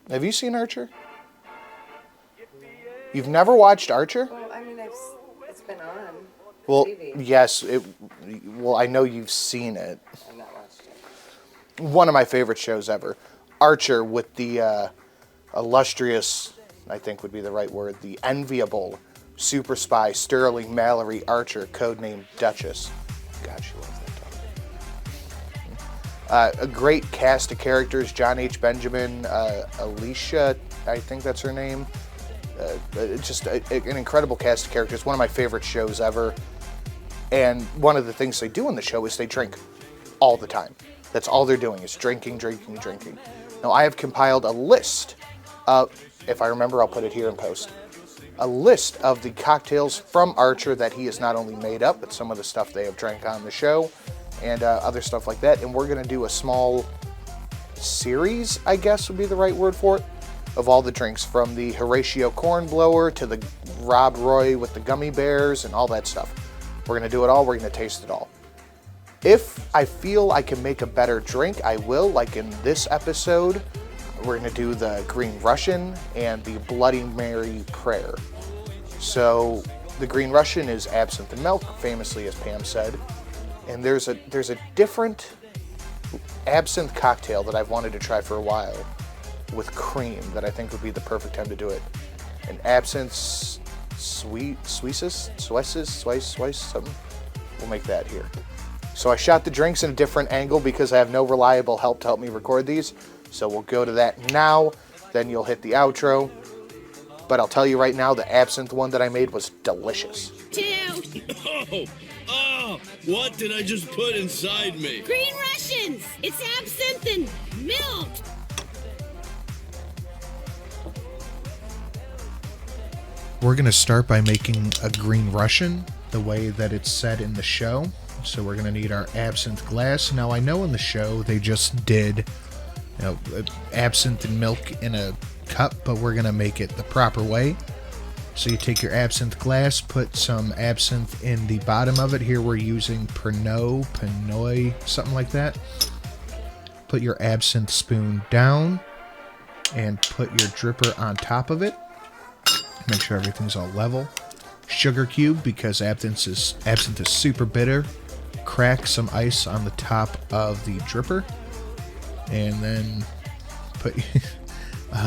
Have you seen Archer? You've never watched Archer? Well, I mean, it's been on Well, TV. yes. Well, I know you've seen it. I've not watched it. One of my favorite shows ever. Archer with the illustrious, I think would be the right word, the enviable super spy Sterling Mallory Archer, codenamed Duchess. God, she loves that dog. A great cast of characters. John H. Benjamin, Alicia, I think that's her name. Just an incredible cast of characters. One of my favorite shows ever. And one of the things they do in the show is they drink all the time. That's all they're doing is drinking, drinking, drinking. Now, I have compiled a list. If I remember, I'll put it here in post. A list of the cocktails from Archer that he has not only made up, but some of the stuff they have drank on the show and other stuff like that. And we're going to do a small series, I guess would be the right word for it, of all the drinks from the Horatio Cornblower to the Rob Roy with the gummy bears and all that stuff. We're going to do it all. We're going to taste it all. If I feel I can make a better drink, I will. Like in this episode, we're going to do the Green Russian and the Bloody Mary Prayer. So the Green Russian is absinthe and milk, famously, as Pam said. And there's a different absinthe cocktail that I've wanted to try for a while with cream that I think would be the perfect time to do it. An Absinthe Suissess, something. We'll make that here. So I shot the drinks in a different angle because I have no reliable help to help me record these. So we'll go to that now, then you'll hit the outro. But I'll tell you right now, the absinthe one that I made was delicious. Oh, what did I just put inside me? Green Russians! It's absinthe and milk! We're going to start by making a Green Russian, the way that it's said in the show. So we're going to need our absinthe glass. Now, I know in the show they just did absinthe and milk in a cup, but we're going to make it the proper way. So you take your absinthe glass, put some absinthe in the bottom of it. Here we're using Pernod, something like that. Put your absinthe spoon down and put your dripper on top of it. Make sure everything's all level. Sugar cube, because absinthe is super bitter. Crack some ice on the top of the dripper. And then put...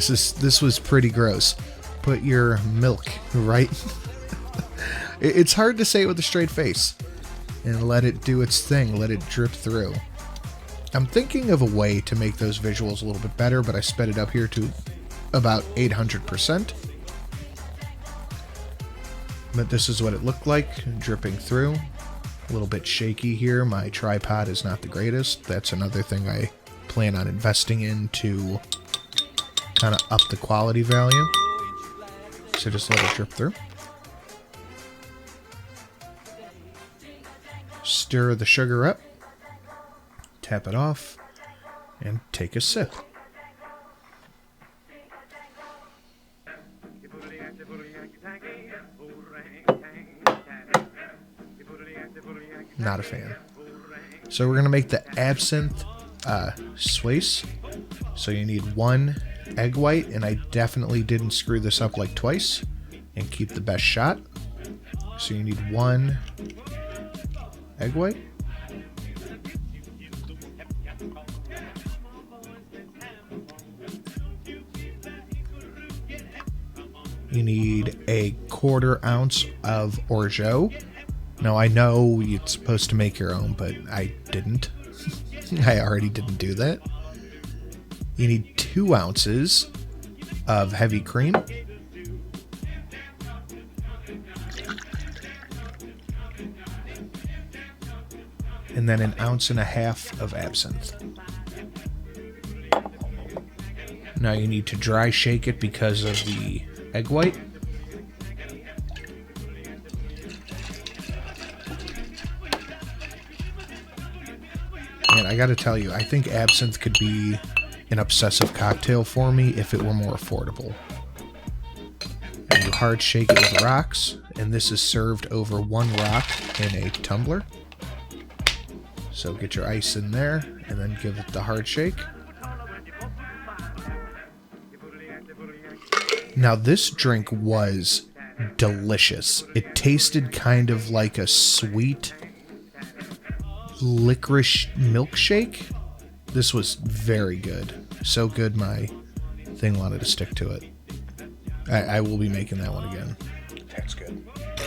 this was pretty gross. Put your milk right... It's hard to say it with a straight face. And let it do its thing. Let it drip through. I'm thinking of a way to make those visuals a little bit better, but I sped it up here to about 800%. But this is what it looked like, dripping through. A little bit shaky here. My tripod is not the greatest. That's another thing I plan on investing in to kind of up the quality value. So just let it drip through. Stir the sugar up. Tap it off. And take a sip. Not a fan. So we're going to make the Absinthe Suissesse. So you need 1 egg white, and I definitely didn't screw this up like twice, and keep the best shot. So you need 1 egg white. You need a 1/4 ounce of orgeat. Now, I know you're supposed to make your own, but I didn't. I already didn't do that. You need 2 ounces of heavy cream. And then 1.5 ounces of absinthe. Now you need to dry shake it because of the egg white. And I gotta tell you, I think absinthe could be an obsessive cocktail for me if it were more affordable. And you hard shake it with rocks, and this is served over 1 rock in a tumbler. So get your ice in there, and then give it the hard shake. Now, this drink was delicious. It tasted kind of like a sweet licorice milkshake. This was very good. So good, my thing wanted to stick to it. I will be making that one again. That's good.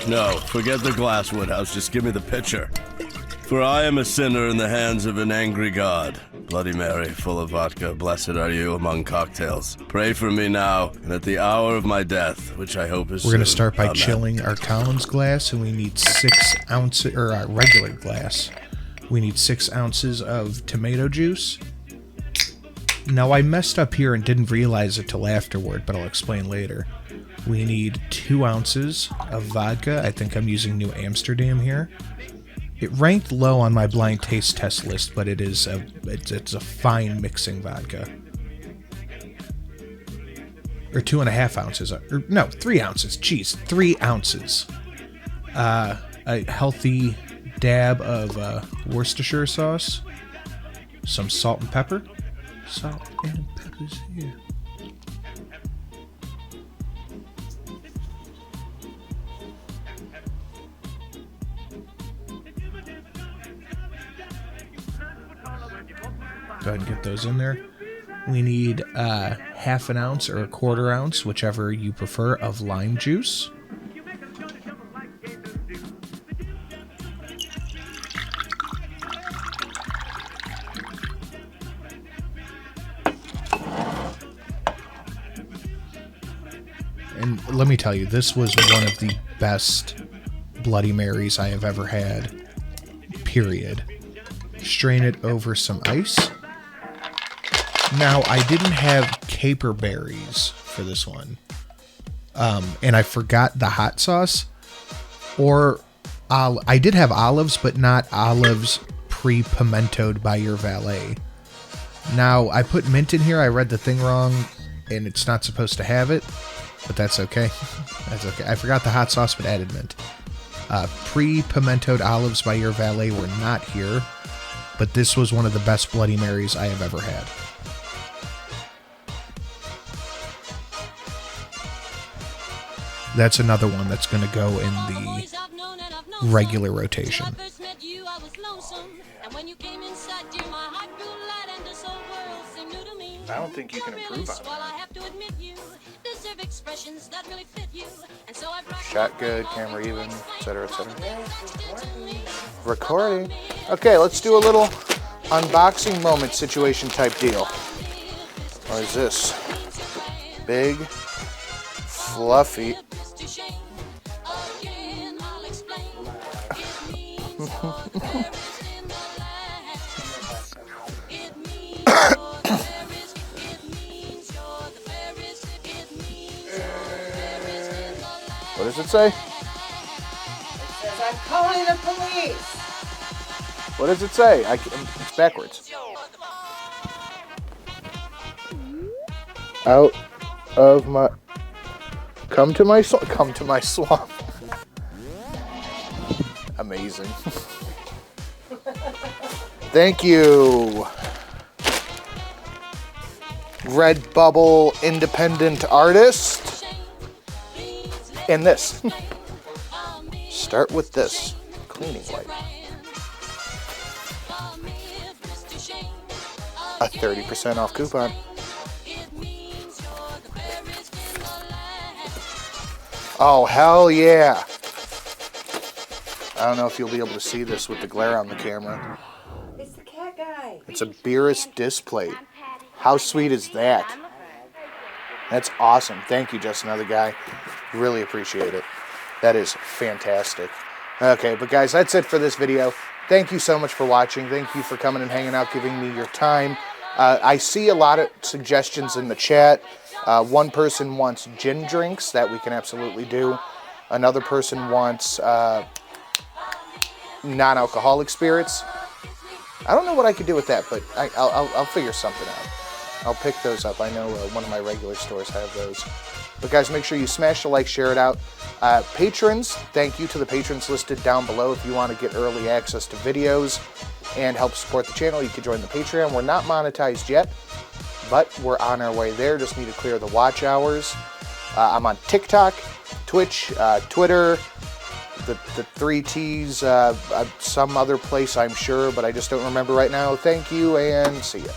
No, forget the glass, Woodhouse. Just give me the pitcher. For I am a sinner in the hands of an angry God. Bloody Mary, full of vodka, blessed are you among cocktails. Pray for me now, and at the hour of my death, which I hope is We're going to soon. start by Amen. chilling our Collins glass, and we need 6 ounces, or our regular glass. We need 6 ounces of tomato juice. Now, I messed up here and didn't realize it till afterward, but I'll explain later. We need 2 ounces of vodka. I think I'm using New Amsterdam here. It ranked low on my blind taste test list, but it's a fine mixing vodka. Or 2.5 ounces. Or no, 3 ounces. Jeez, 3 ounces. A healthy dab of Worcestershire sauce. Some salt and pepper. Salt and pepper's here. Go ahead and get those in there. We need 1/2 ounce or 1/4 ounce, whichever you prefer, of lime juice. And let me tell you, this was one of the best Bloody Marys I have ever had. Period. Strain it over some ice. Now, I didn't have caper berries for this one. And I forgot the hot sauce. Or, I did have olives, but not olives pre-pimentoed by your valet. Now, I put mint in here. I read the thing wrong, and it's not supposed to have it. But that's okay. That's okay. I forgot the hot sauce, but added mint. Pre-pimentoed olives by your valet were not here. But this was one of the best Bloody Marys I have ever had. That's another one that's going to go in the regular rotation. I don't think you can improve on it. Shot good, camera even, etc., etc. Recording. Okay, let's do a little unboxing moment situation type deal. What is this? Big, fluffy. What does it say? It says, I'm calling the police. What does it say? It's backwards. Out of my... Come to my swamp. Amazing. Thank you. Redbubble independent artist. And this. Start with this. Cleaning wipe. A 30% off coupon. Oh, hell yeah. I don't know if you'll be able to see this with the glare on the camera. It's the cat guy. It's a Beerus display. How sweet is that? That's awesome. Thank you, just another guy. Really appreciate it. That is fantastic. Okay, but guys, that's it for this video. Thank you so much for watching. Thank you for coming and hanging out, giving me your time. I see a lot of suggestions in the chat. One person wants gin drinks. That we can absolutely do. Another person wants non-alcoholic spirits. I don't know what I could do with that, but I'll figure something out. I'll pick those up. I know one of my regular stores have those. But guys, make sure you smash the like, share it out. Patrons, thank you to the patrons listed down below. If you want to get early access to videos and help support the channel, you can join the Patreon. We're not monetized yet, but we're on our way there. Just need to clear the watch hours. I'm on TikTok, Twitch, Twitter, the 3 T's, some other place I'm sure, but I just don't remember right now. Thank you, and see ya.